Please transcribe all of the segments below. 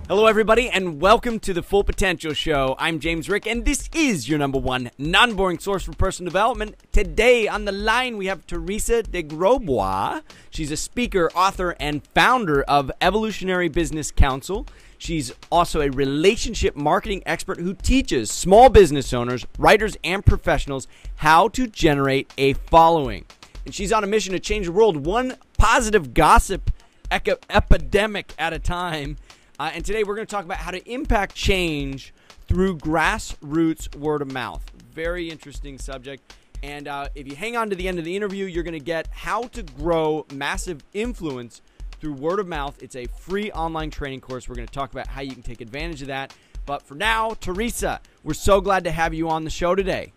Hello, everybody, and welcome to the Full Potential Show. I'm James Rick, and this is your number one non-boring source for personal development. Today on the line, we have Teresa de Groisbois. She's a speaker, author, and founder of Evolutionary Business Council. She's also a relationship marketing expert who teaches small business owners, writers, and professionals how to generate a following. And she's on a mission to change the world one positive gossip epidemic at a time. And today we're going to talk about how to impact change through grassroots word of mouth. Very interesting subject. And if you hang on to the end of the interview, you're going to get how to grow massive influence through word of mouth. It's a free online training course. We're going to talk about how you can take advantage of that. But for now, Teresa, we're so glad to have you on the show today.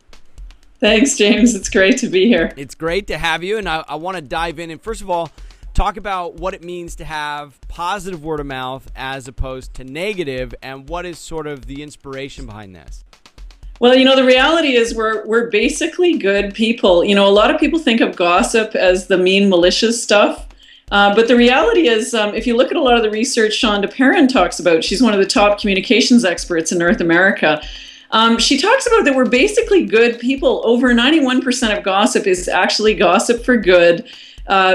Thanks, James. It's great to be here. It's great to have you. And I want to dive in. And first of all, talk about what it means to have positive word of mouth as opposed to negative, and what is sort of the inspiration behind this? Well, the reality is we're basically good people. A lot of people think of gossip as the mean, malicious stuff. But the reality is, if you look at a lot of the research Shonda Perrin talks about, she's one of the top communications experts in North America. She talks about that we're basically good people. Over 91% of gossip is actually gossip for good.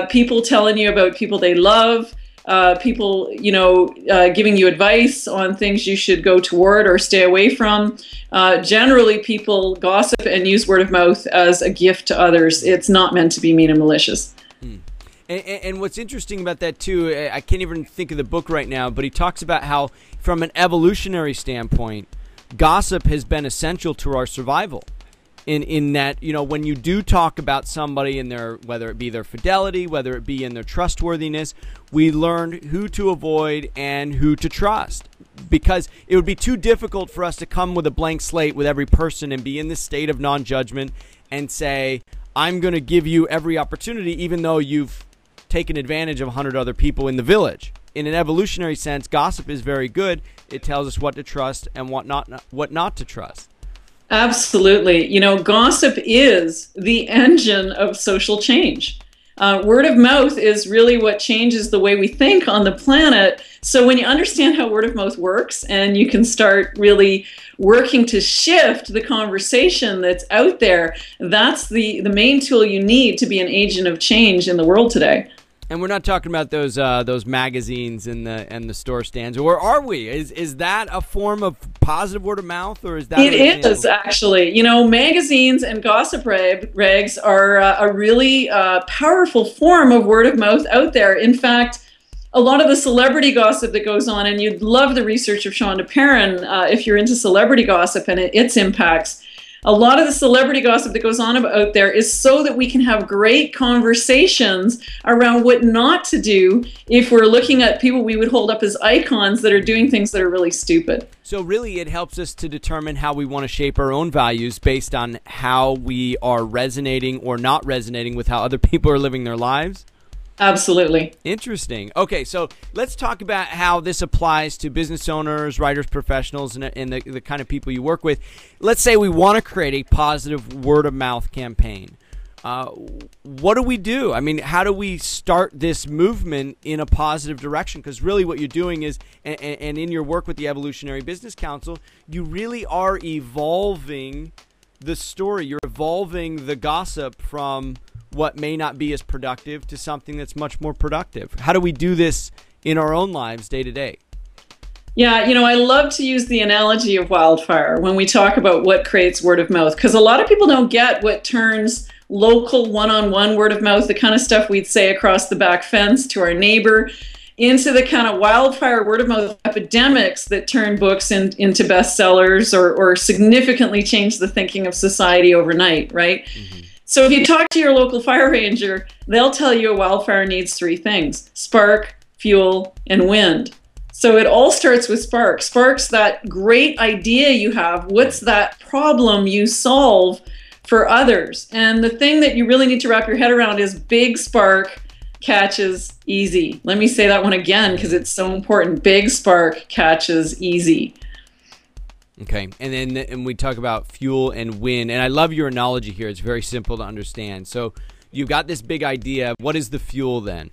People telling you about people they love, people, giving you advice on things you should go toward or stay away from. Generally, people gossip and use word of mouth as a gift to others. It's not meant to be mean and malicious. And what's interesting about that, too, I can't even think of the book right now, but he talks about how, from an evolutionary standpoint, gossip has been essential to our survival. In that, when you do talk about somebody and whether it be their fidelity, whether it be in their trustworthiness, we learn who to avoid and who to trust. Because it would be too difficult for us to come with a blank slate with every person and be in this state of non-judgment and say, I'm going to give you every opportunity, even though you've taken advantage of 100 other people in the village. In an evolutionary sense, gossip is very good. It tells us what to trust and what not to trust. Absolutely. Gossip is the engine of social change. Word of mouth is really what changes the way we think on the planet. So when you understand how word of mouth works and you can start really working to shift the conversation that's out there, that's the main tool you need to be an agent of change in the world today. And we're not talking about those magazines and the store stands, or are we? Is that a form of positive word of mouth, or is that? It is actually. Magazines and gossip rags are a really powerful form of word of mouth out there. In fact, a lot of the celebrity gossip that goes on, and you'd love the research of Shonda Perrin if you're into celebrity gossip and its impacts. A lot of the celebrity gossip that goes on out there is so that we can have great conversations around what not to do if we're looking at people we would hold up as icons that are doing things that are really stupid. So really it helps us to determine how we want to shape our own values based on how we are resonating or not resonating with how other people are living their lives? Absolutely. Interesting. Okay, so let's talk about how this applies to business owners, writers, professionals, and the kind of people you work with. Let's say we want to create a positive word-of-mouth campaign. What do we do? I mean, how do we start this movement in a positive direction? Because really what you're doing is, and in your work with the Evolutionary Business Council, you really are evolving the story. You're evolving the gossip from what may not be as productive to something that's much more productive. How do we do this in our own lives day to day? Yeah, I love to use the analogy of wildfire when we talk about what creates word of mouth, because a lot of people don't get what turns local one-on-one word of mouth, the kind of stuff we'd say across the back fence to our neighbor, into the kind of wildfire word of mouth epidemics that turn books into bestsellers or significantly change the thinking of society overnight, right? Mm-hmm. So if you talk to your local fire ranger, they'll tell you a wildfire needs three things: spark, fuel, and wind. So it all starts with spark. Spark's that great idea you have. What's that problem you solve for others? And the thing that you really need to wrap your head around is big spark catches easy. Let me say that one again because it's so important. Big spark catches easy. Okay, and we talk about fuel and wind, and I love your analogy here. It's very simple to understand. So you've got this big idea. What is the fuel then?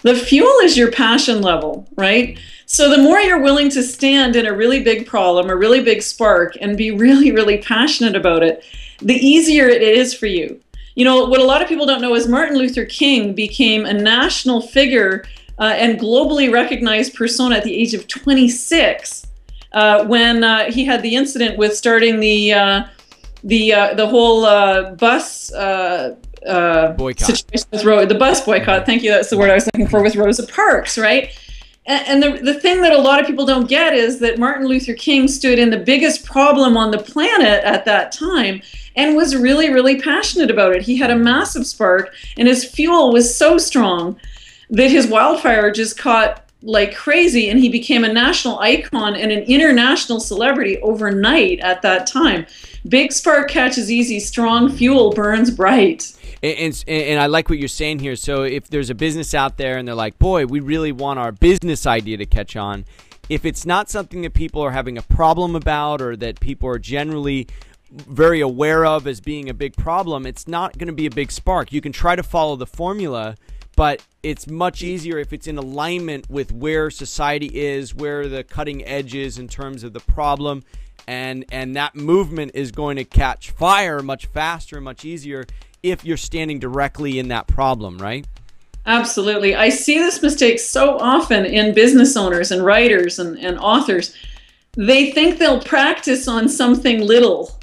The fuel is your passion level, right? So the more you're willing to stand in a really big problem, a really big spark, and be really, really passionate about it, the easier it is for you. You know, what a lot of people don't know is Martin Luther King became a national figure and globally recognized persona at the age of 26 when he had the incident with starting the whole bus boycott. Situation with the bus boycott. Thank you. That's the word I was looking for, with Rosa Parks, right? And the thing that a lot of people don't get is that Martin Luther King stood in the biggest problem on the planet at that time and was really, really passionate about it. He had a massive spark, and his fuel was so strong that his wildfire just caught like crazy, and he became a national icon and an international celebrity overnight at that time. Big spark catches easy, strong fuel burns bright. And I like what you're saying here. So if there's a business out there and they're like, boy, we really want our business idea to catch on, if it's not something that people are having a problem about or that people are generally very aware of as being a big problem, it's not going to be a big spark. You can try to follow the formula, but it's much easier if it's in alignment with where society is, where the cutting edge is in terms of the problem, and that movement is going to catch fire much faster and much easier if you're standing directly in that problem, right? Absolutely. I see this mistake so often in business owners and writers and authors. They think they'll practice on something little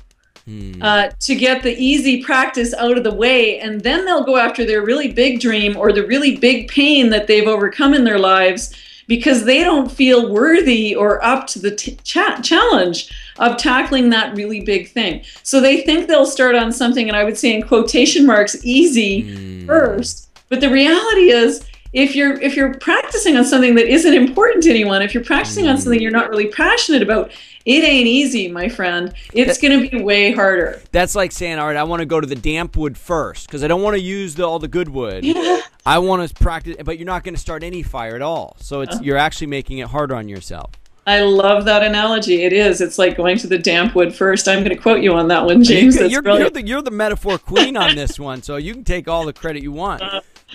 to get the easy practice out of the way, and then they'll go after their really big dream or the really big pain that they've overcome in their lives because they don't feel worthy or up to the challenge of tackling that really big thing. So they think they'll start on something, and I would say in quotation marks, easy first. But the reality is, if you're practicing on something that isn't important to anyone, if you're practicing on something you're not really passionate about, it ain't easy, my friend. It's going to be way harder. That's like saying, all right, I want to go to the damp wood first because I don't want to use all the good wood. Yeah. I want to practice, but you're not going to start any fire at all. So you're actually making it harder on yourself. I love that analogy. It is. It's like going to the damp wood first. I'm going to quote you on that one, James. You're the metaphor queen on this one, so you can take all the credit you want.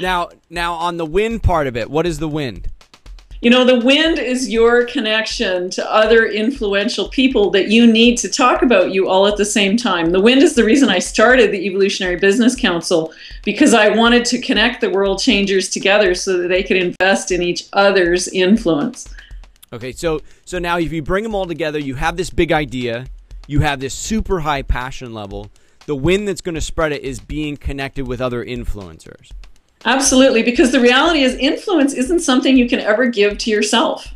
Now on the wind part of it, what is the wind? You know, the wind is your connection to other influential people that you need to talk about you all at the same time. The wind is the reason I started the Evolutionary Business Council, because I wanted to connect the world changers together so that they could invest in each other's influence. Okay, so now if you bring them all together, you have this big idea, you have this super high passion level. The wind that's going to spread it is being connected with other influencers. Absolutely, because the reality is influence isn't something you can ever give to yourself.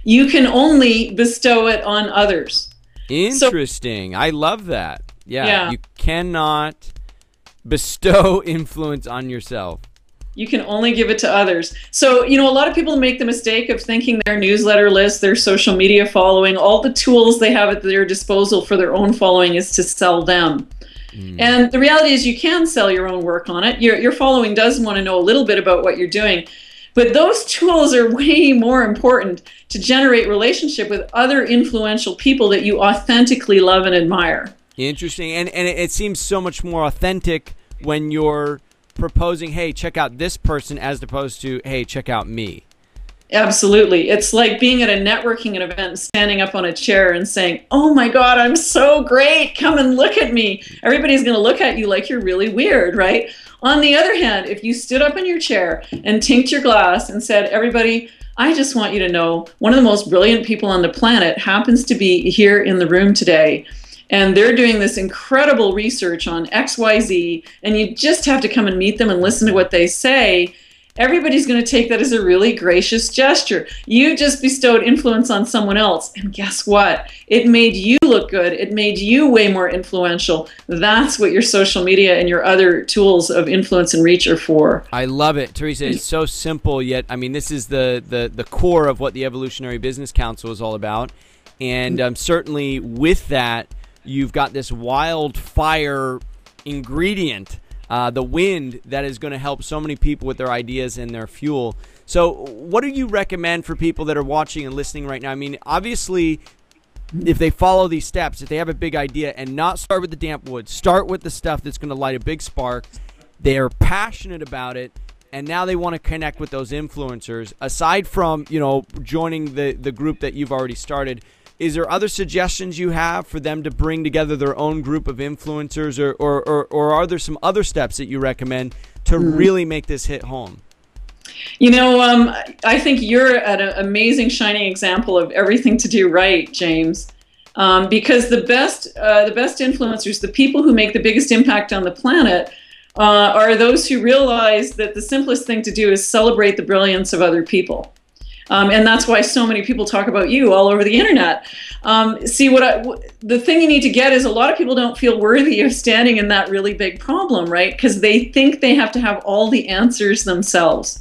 You can only bestow it on others. Interesting. So, I love that. Yeah, you cannot bestow influence on yourself. You can only give it to others. So, you know, a lot of people make the mistake of thinking their newsletter list, their social media following, all the tools they have at their disposal for their own following is to sell them. And the reality is you can sell your own work on it. Your following does want to know a little bit about what you're doing. But those tools are way more important to generate relationship with other influential people that you authentically love and admire. Interesting. And it seems so much more authentic when you're proposing, hey, check out this person, as opposed to, hey, check out me. Absolutely. It's like being at a networking event and standing up on a chair and saying, oh my God, I'm so great. Come and look at me. Everybody's going to look at you like you're really weird, right? On the other hand, if you stood up in your chair and tinked your glass and said, everybody, I just want you to know one of the most brilliant people on the planet happens to be here in the room today. And they're doing this incredible research on XYZ, and you just have to come and meet them and listen to what they say. Everybody's going to take that as a really gracious gesture. You just bestowed influence on someone else, and guess what? It made you look good. It made you way more influential. That's what your social media and your other tools of influence and reach are for. I love it, Teresa. It's so simple, yet, I mean, this is the core of what the Evolutionary Business Council is all about. And certainly with that, you've got this wildfire ingredient, the wind, that is going to help so many people with their ideas and their fuel. So what do you recommend for people that are watching and listening right now? I mean, obviously, if they follow these steps, if they have a big idea and not start with the damp wood, start with the stuff that's going to light a big spark, they're passionate about it, and now they want to connect with those influencers. Aside from, joining the group that you've already started, is there other suggestions you have for them to bring together their own group of influencers, or are there some other steps that you recommend to really make this hit home? I think you're an amazing shining example of everything to do right, James. Because the best influencers, the people who make the biggest impact on the planet, are those who realize that the simplest thing to do is celebrate the brilliance of other people. And that's why so many people talk about you all over the internet. The thing you need to get is a lot of people don't feel worthy of standing in that really big problem, right? Because they think they have to have all the answers themselves.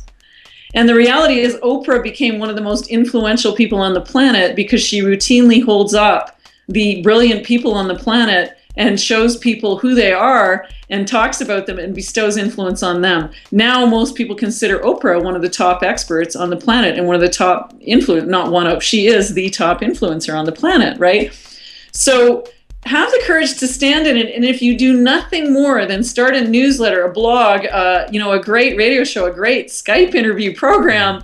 And the reality is Oprah became one of the most influential people on the planet because she routinely holds up the brilliant people on the planet and shows people who they are and talks about them and bestows influence on them. Now most people consider Oprah one of the top experts on the planet and one of the top she is the top influencer on the planet, right? So have the courage to stand in it, and if you do nothing more than start a newsletter, a blog, a great radio show, a great Skype interview program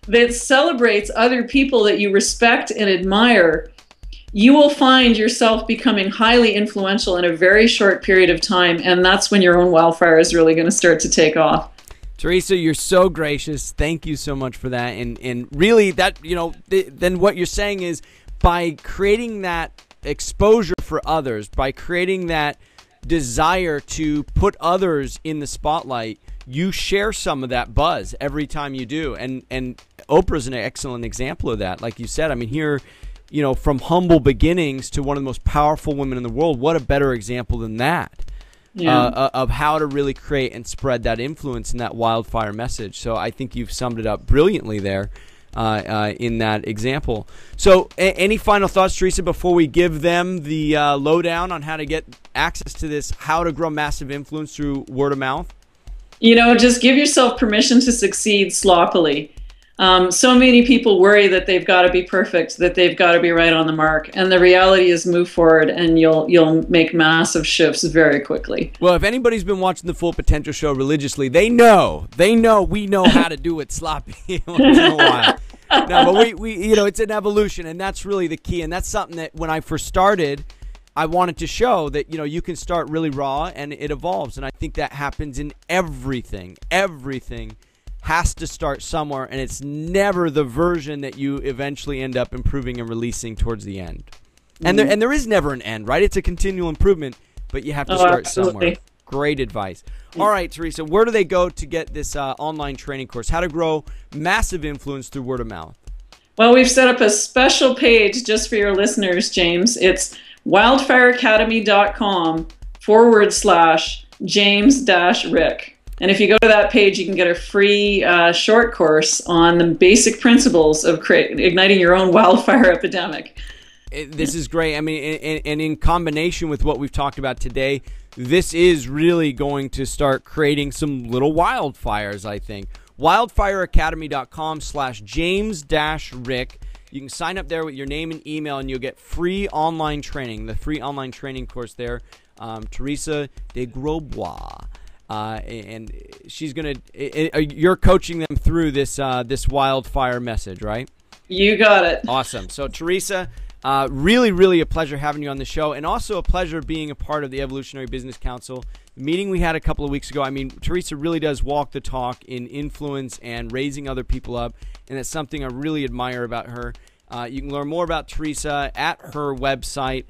that celebrates other people that you respect and admire, you will find yourself becoming highly influential in a very short period of time, and that's when your own wildfire is really going to start to take off. Teresa, you're so gracious. Thank you so much for that. And really, that then what you're saying is, by creating that exposure for others, by creating that desire to put others in the spotlight, you share some of that buzz every time you do. And Oprah's an excellent example of that. Like you said, I mean, here, from humble beginnings to one of the most powerful women in the world, what a better example than that? Yeah. Of how to really create and spread that influence and that wildfire message. So I think you've summed it up brilliantly there in that example. So any final thoughts, Teresa, before we give them the lowdown on how to get access to this, how to grow massive influence through word of mouth? Just give yourself permission to succeed sloppily. So many people worry that they've got to be perfect, that they've got to be right on the mark. And the reality is move forward and you'll make massive shifts very quickly. Well, if anybody's been watching the Full Potential Show religiously, they know we know how to do it sloppy once in a while. No, but we it's an evolution, and that's really the key. And that's something that when I first started, I wanted to show that, you can start really raw and it evolves. And I think that happens in everything. Everything has to start somewhere, and it's never the version that you eventually end up improving and releasing towards the end. And there is never an end, right? It's a continual improvement, but you have to start somewhere. Great advice. All right, Teresa, where do they go to get this online training course? How to grow massive influence through word of mouth? Well, we've set up a special page just for your listeners, James. It's wildfireacademy.com/James-Rick. And if you go to that page, you can get a free short course on the basic principles of igniting your own wildfire epidemic. This is great. I mean, and in combination with what we've talked about today, this is really going to start creating some little wildfires, I think. Wildfireacademy.com/James-Rick. You can sign up there with your name and email, and you'll get free online training, the free online training course there. Teresa de Groisbois. And she's you're coaching them through this wildfire message, right? You got it. Awesome. So Teresa, really, really a pleasure having you on the show, and also a pleasure being a part of the Evolutionary Business Council. The meeting we had a couple of weeks ago, I mean, Teresa really does walk the talk in influence and raising other people up, and it's something I really admire about her. You can learn more about Teresa at her website.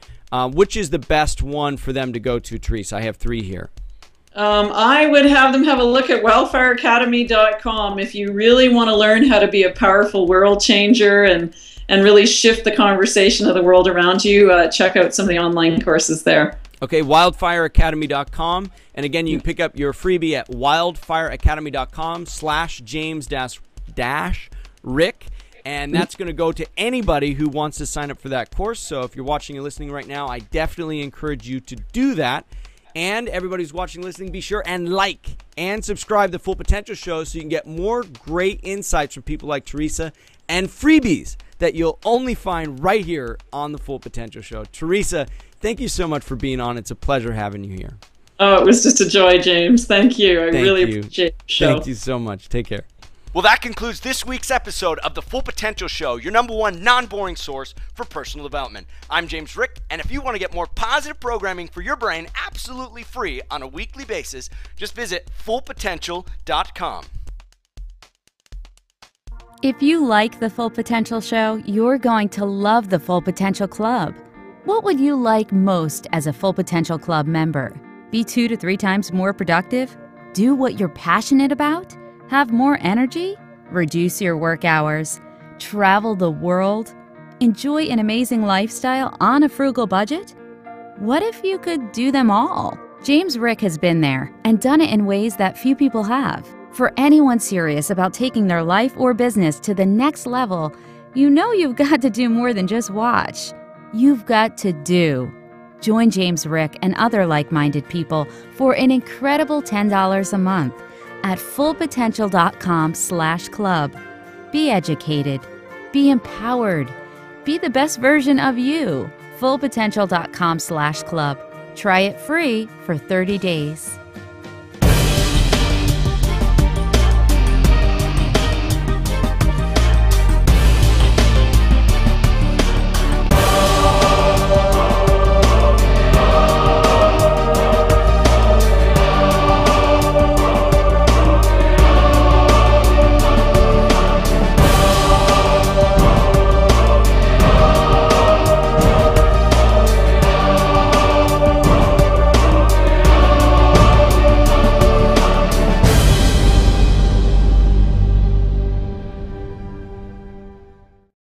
Which is the best one for them to go to, Teresa? I have 3 here. I would have them have a look at wildfireacademy.com if you really want to learn how to be a powerful world changer and really shift the conversation of the world around you. Check out some of the online courses there. Okay, wildfireacademy.com. And again, you can pick up your freebie at wildfireacademy.com/James-Rick. And that's going to go to anybody who wants to sign up for that course. So if you're watching and listening right now, I definitely encourage you to do that. And everybody who's watching and listening, be sure and like and subscribe to Full Potential Show so you can get more great insights from people like Teresa and freebies that you'll only find right here on the Full Potential Show. Teresa, thank you so much for being on. It's a pleasure having you here. Oh, it was just a joy, James. Thank you. I really you. appreciate the show. Thank you so much. Take care. Well, that concludes this week's episode of The Full Potential Show, your number one non-boring source for personal development. I'm James Rick, and if you want to get more positive programming for your brain absolutely free on a weekly basis, just visit fullpotential.com. If you like The Full Potential Show, you're going to love the Full Potential Club. What would you like most as a Full Potential Club member? Be 2 to 3 times more productive? Do what you're passionate about? Have more energy? Reduce your work hours? Travel the world? Enjoy an amazing lifestyle on a frugal budget? What if you could do them all? James Rick has been there and done it in ways that few people have. For anyone serious about taking their life or business to the next level, you know you've got to do more than just watch. You've got to do. Join James Rick and other like-minded people for an incredible $10 a month at fullpotential.com/club. Be educated. Be empowered. Be the best version of you. fullpotential.com/club. Try it free for 30 days.